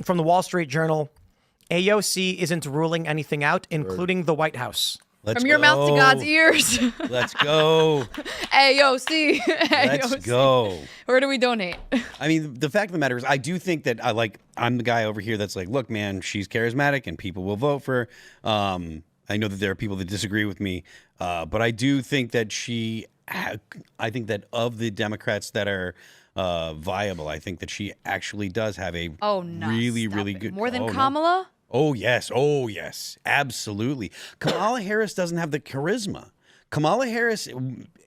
from the Wall Street Journal, AOC isn't ruling anything out, including the White House. From your mouth to God's ears. Let's go. AOC. Let's go. Where do we donate? I mean, the fact of the matter is, I do think that I'm the guy over here that's like, look, man, she's charismatic and people will vote for her. I know that there are people that disagree with me, but I do think that I think that of the Democrats that are viable, I think that she actually does have a really good. More than Kamala? No. Oh, yes, absolutely. Kamala Harris doesn't have the charisma. Kamala Harris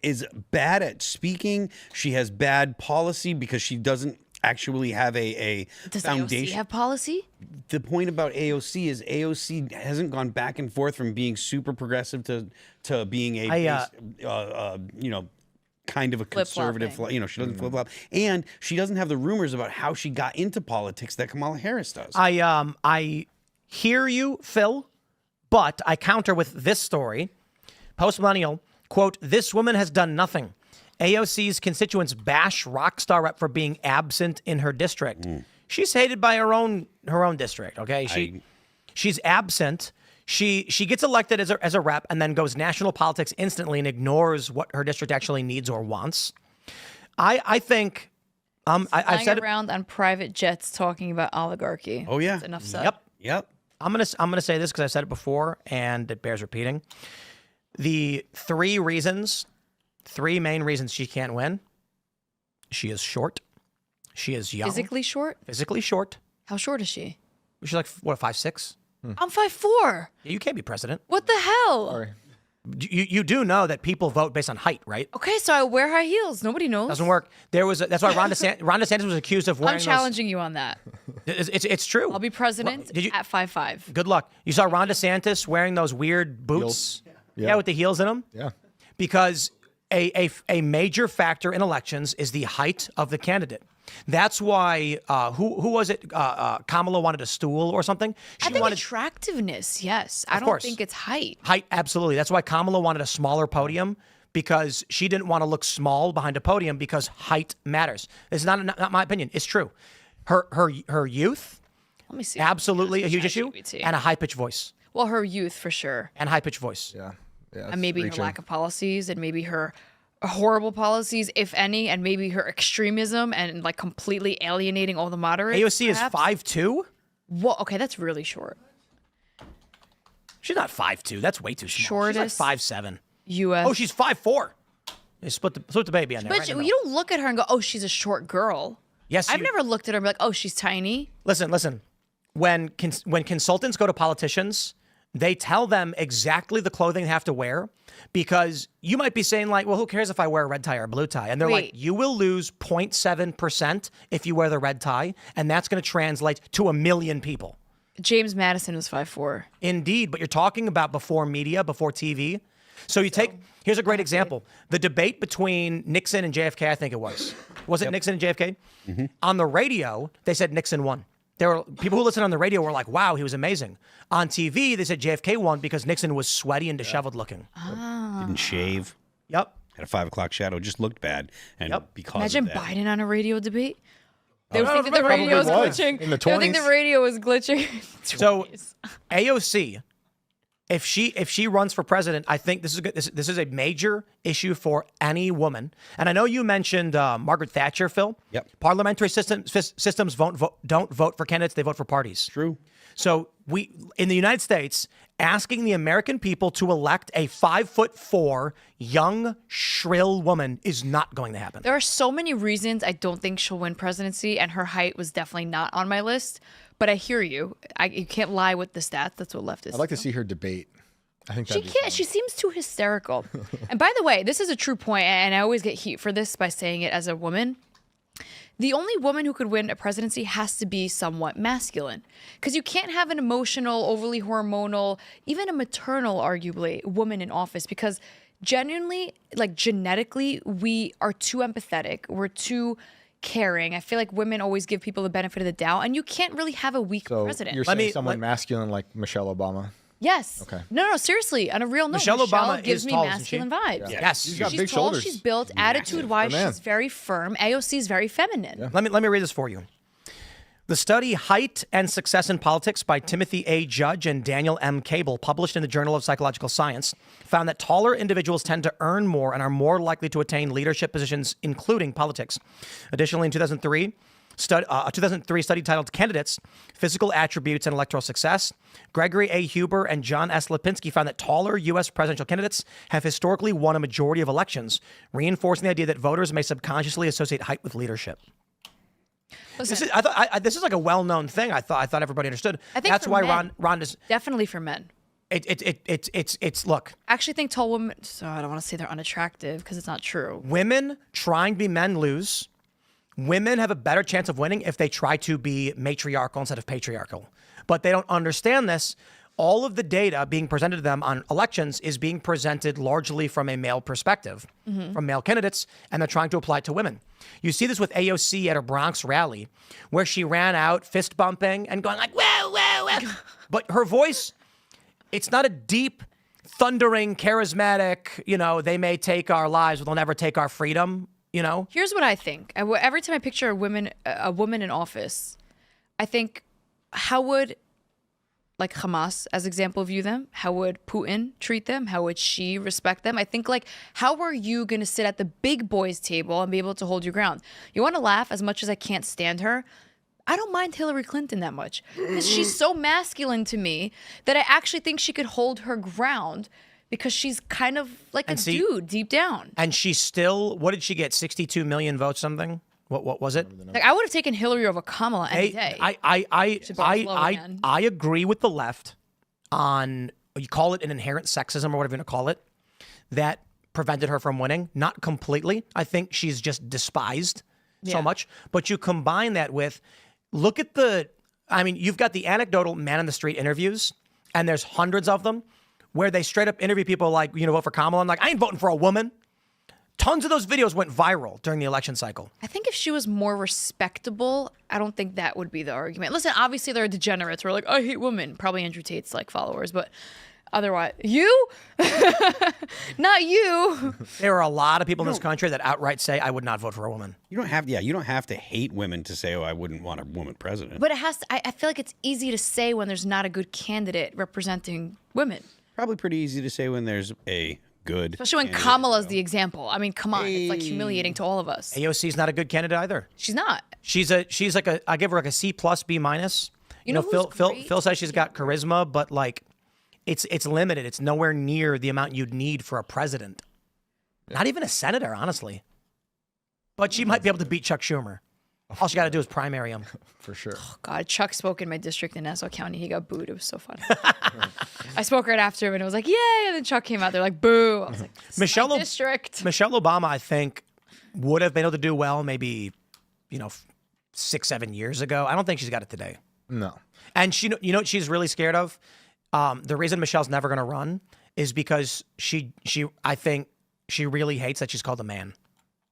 is bad at speaking. She has bad policy because she doesn't actually have a foundation. Does AOC have policy? The point about AOC is AOC hasn't gone back and forth from being super progressive to being kind of a conservative, she doesn't flip flop, and she doesn't have the rumors about how she got into politics that Kamala Harris does. I hear you, Phil, but I counter with this story. Post-millennial, quote, "This woman has done nothing. AOC's constituents bash rock star rep for being absent in her district. She's hated by her own district. Okay, she's absent. She gets elected as a rep and then goes national politics instantly and ignores what her district actually needs or wants. I think I've said around on private jets talking about oligarchy. Oh yeah, that's enough said. Yep. I'm gonna say this because I've said it before and it bears repeating. The three main reasons she can't win: she is short, she is young, Physically short. How short is she? She's like 5'6". I'm 5'4". You can't be president. What the hell? Sorry. You do know that people vote based on height, right? Okay, so I wear high heels. Nobody knows. Doesn't work. That's why Ron DeSantis was accused of wearing. I'm challenging you on that. It's true. I'll be president at 5'5". Good luck. You saw Ron DeSantis wearing those weird boots, Yeah. with the heels in them. Yeah. Because a major factor in elections is the height of the candidate. That's why who was it? Kamala wanted a stool or something. I think attractiveness. Yes, I don't think it's height. Height, absolutely. That's why Kamala wanted a smaller podium because she didn't want to look small behind a podium because height matters. It's not my opinion. It's true. Her youth, Let me see. absolutely a huge issue, and a high pitched voice. Well, her youth for sure, and high pitched voice. Yeah. And maybe her lack of policies, and maybe her horrible policies, if any, and maybe her extremism and like completely alienating all the moderates. AOC is 5'2". Well, okay, that's really short. She's not 5'2". That's way too small. Shortest She's like 5'7". U.S. Oh, she's 5'4". They split the baby on there. But you don't look at her and go, "Oh, she's a short girl." Yes, I've never looked at her and be like, "Oh, she's tiny." Listen. When consultants go to politicians, they tell them exactly the clothing they have to wear because you might be saying like, well, who cares if I wear a red tie or a blue tie? And they're like, you will lose 0.7% if you wear the red tie, and that's going to translate to 1 million people. James Madison was 5'4". Indeed, but you're talking about before media, before TV. So here's a great example. The debate between Nixon and JFK, I think it was. Was it Nixon and JFK? Mm-hmm. On the radio, they said Nixon won. There were people who listened on the radio were like, wow, he was amazing. On TV, they said JFK won because Nixon was sweaty and disheveled looking. Didn't shave. Yep. Had a 5 o'clock shadow, just looked bad. And because Imagine of that, Biden on a radio debate. They would think that the radio was glitching. In the They would think 20s. the radio was glitching. So AOC, if she runs for president, I think this is a major issue for any woman. And I know you mentioned Margaret Thatcher, Phil. Yep. Parliamentary systems don't vote for candidates; they vote for parties. True. So we in the United States, asking the American people to elect a 5'4" young, shrill woman is not going to happen. There are so many reasons I don't think she'll win presidency, and her height was definitely not on my list. But I hear you. You can't lie with the stats. That's what leftists. I'd like to see her debate. I think she can't. She seems too hysterical. And by the way, this is a true point, and I always get heat for this by saying it as a woman. The only woman who could win a presidency has to be somewhat masculine, because you can't have an emotional, overly hormonal, even a maternal, arguably, woman in office, because genuinely, like genetically, we are too empathetic. We're too caring. I feel like women always give people the benefit of the doubt, and you can't really have a weak president. You're saying someone masculine like Michelle Obama? Yes. Okay. No, seriously. On a real note, Michelle Obama gives is me tall, masculine vibes. Yeah. Yes. She's got She's big tall, shoulders. she's built, attitude-wise, she's very firm. AOC is very feminine. Let me read this for you. The study Height and Success in Politics by Timothy A. Judge and Daniel M. Cable, published in the Journal of Psychological Science, found that taller individuals tend to earn more and are more likely to attain leadership positions, including politics. Additionally, in 2003, a 2003 study titled Candidates, Physical Attributes and Electoral Success, Gregory A. Huber and John S. Lipinski found that taller U.S. presidential candidates have historically won a majority of elections, reinforcing the idea that voters may subconsciously associate height with leadership. Listen, This is like a well-known thing. I thought everybody understood. I think That's for why men, Ron is. definitely for men. It's look. I actually think tall women. So I don't want to say they're unattractive because it's not true. Women trying to be men lose. Women have a better chance of winning if they try to be matriarchal instead of patriarchal. But they don't understand this. All of the data being presented to them on elections is being presented largely from a male perspective, from male candidates, and they're trying to apply it to women. You see this with AOC at a Bronx rally, where she ran out fist bumping and going like, whoa, whoa, whoa. But her voice, it's not a deep, thundering, charismatic, they may take our lives, but they'll never take our freedom, Here's what I think. Every time I picture a woman in office, I think, how would like Hamas as example view them? How would Putin treat them? How would she respect them? I think like, how are you going to sit at the big boys table and be able to hold your ground? You want to laugh as much as I can't stand her. I don't mind Hillary Clinton that much because she's so masculine to me that I actually think she could hold her ground because she's kind of like a dude deep down. And she's still, what did she get? 62 million votes, something? What was it? Like I would have taken Hillary over Kamala any day. I agree with the left on, you call it an inherent sexism or whatever you want to call it, that prevented her from winning. Not completely. I think she's just despised so much. But you combine that with, look at you've got the anecdotal man in the street interviews, and there's hundreds of them where they straight up interview people like, vote for Kamala. I'm like, I ain't voting for a woman. Tons of those videos went viral during the election cycle. I think if she was more respectable, I don't think that would be the argument. Listen, obviously there are degenerates who are like, I hate women. Probably Andrew Tate's like followers, but otherwise, you? Not you. There are a lot of people in this country that outright say, I would not vote for a woman. You don't have to hate women to say, oh, I wouldn't want a woman president. But it has to, I feel like it's easy to say when there's not a good candidate representing women. Probably pretty easy to say when there's a good Especially when Kamala's the example. I mean, come on. It's like humiliating to all of us. AOC's not a good candidate either. She's not. She's like I give her like a C+, B-. You know, Phil says she's got charisma, but like it's limited. It's nowhere near the amount you'd need for a president. Not even a senator, honestly. But she might be able to beat Chuck Schumer. All she got to do is primary him. For sure. Oh, God, Chuck spoke in my district in Nassau County. He got booed. It was so funny. I spoke right after him, and it was like, yay! And then Chuck came out there like, boo! I was like, Michelle district. Michelle Obama, I think, would have been able to do well maybe, 6-7 years ago. I don't think she's got it today. No. And she, what she's really scared of? The reason Michelle's never going to run is because I think she really hates that she's called a man.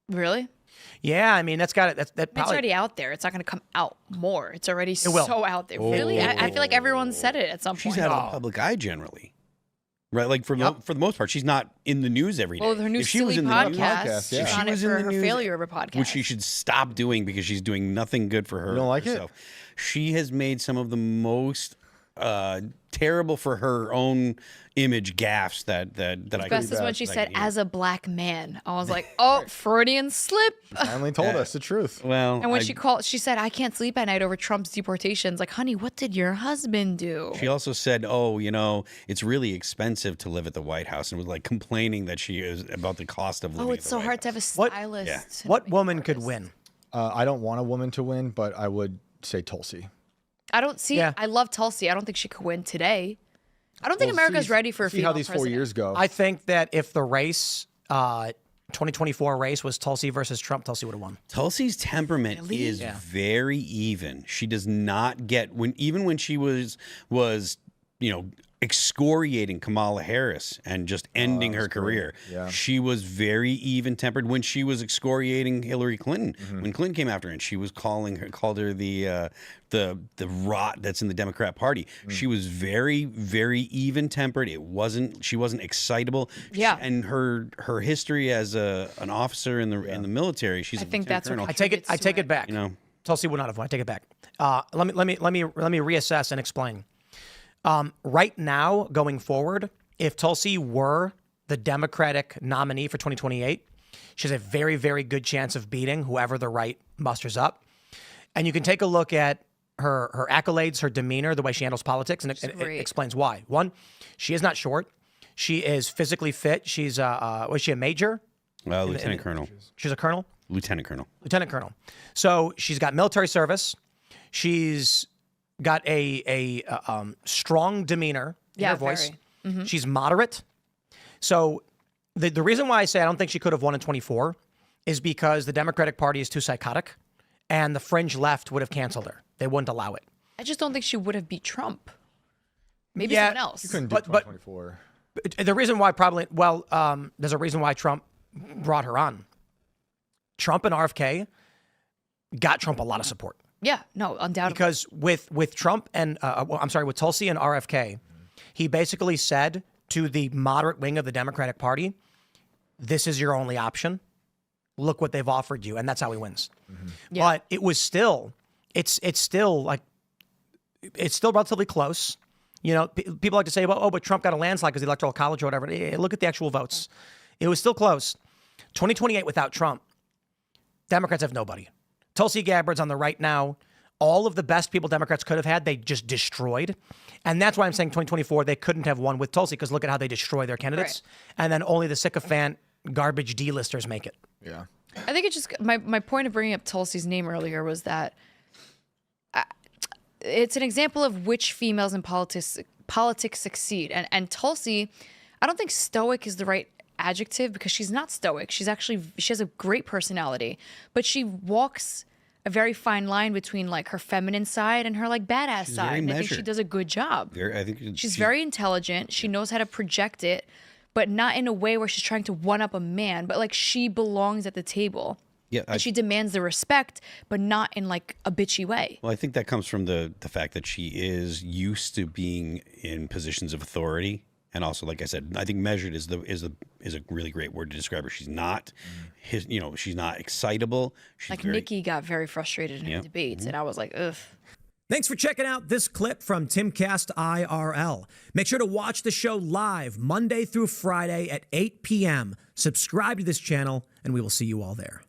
Really? Yeah, I mean that's got it. That It's probably, already out there. It's not going to come out more. It's already will. so out there. Really? I feel like everyone said it at some She's point. out of the public eye generally. Right, like for the most part, she's not in the news every day. Well, her new If she silly was in the podcast, news, yeah. she's If she on it was in for the her news, failure of her podcast. which she should stop doing because she's doing nothing good for her. You don't like it? herself. She has made some of the most terrible for her own image gaffes that I Best could is when she that I said, could hear. as a black man. I was like, oh, Freudian slip. Finally told us the truth. Well, And when she said, I can't sleep at night over Trump's deportations. Like, honey, what did your husband do? she also said, "Oh, it's really expensive to live at the White House," and was like complaining that she is about the cost of living. Oh, at it's the so White hard to have a House. stylist. what woman could win? I don't want a woman to win, but I would say Tulsi. I don't see. Yeah. I love Tulsi. I don't think she could win today. I don't think America's ready for a See female how these president. 4 years go. I think that if the race, 2024 race was Tulsi versus Trump, Tulsi would have won. Tulsi's temperament is very even. She does not get even when she was excoriating Kamala Harris and just ending her career. Yeah. She was very even tempered when she was excoriating Hillary Clinton. When Clinton came after her, and she was called her the rot that's in the Democrat Party. She was very, very even tempered. She wasn't excitable. Yeah. And her history as an officer in the military, she's I think that's what I take it back. Tulsi would not have won. I take it back. Let me reassess and explain. Right now, going forward, if Tulsi were the Democratic nominee for 2028, she has a very, very good chance of beating whoever the right musters up. And you can take a look at her accolades, her demeanor, the way she handles politics, and it explains why. One, she is not short. She is physically fit. She's was she a major? Lieutenant colonel. She's a colonel? Lieutenant colonel. Lieutenant colonel. So she's got military service. She's got a strong demeanor in her voice. She's moderate. So the reason why I say I don't think she could have won in 24 is because the Democratic Party is too psychotic, and the fringe left would have canceled her. They wouldn't allow it. I just don't think she would have beat Trump. Maybe someone else. You couldn't do 2024. The reason why there's a reason why Trump brought her on. Trump and RFK got Trump a lot of support. Yeah, no, undoubtedly. Because with Trump and, with Tulsi and RFK, he basically said to the moderate wing of the Democratic Party, this is your only option. Look what they've offered you. And that's how he wins. Yeah. But it was still, it's still relatively close. You know, people like to say, but Trump got a landslide because the Electoral College or whatever. Look at the actual votes. It was still close. 2028 without Trump, Democrats have nobody. Tulsi Gabbard's on the right now. All of the best people Democrats could have had, they just destroyed. And that's why I'm saying 2024, they couldn't have won with Tulsi, because look at how they destroy their candidates. Right. And then only the sycophant garbage D-listers make it. Yeah. I think it's just, my point of bringing up Tulsi's name earlier was that it's an example of which females in politics succeed. And Tulsi, I don't think stoic is the right adjective, because she's not stoic. She has a great personality, but she walks a very fine line between like her feminine side and her like badass side. And I think she does a good job. She's very intelligent. She knows how to project it, but not in a way where she's trying to one up a man, but like she belongs at the table. Yeah, and she demands the respect, but not in like a bitchy way. Well, I think that comes from the fact that she is used to being in positions of authority. And also, like I said, I think measured is a really great word to describe her. She's not she's not excitable. She's Nikki got very frustrated in her debates, and I was like, ugh. Thanks for checking out this clip from Timcast IRL. Make sure to watch the show live Monday through Friday at 8 p.m. Subscribe to this channel, and we will see you all there.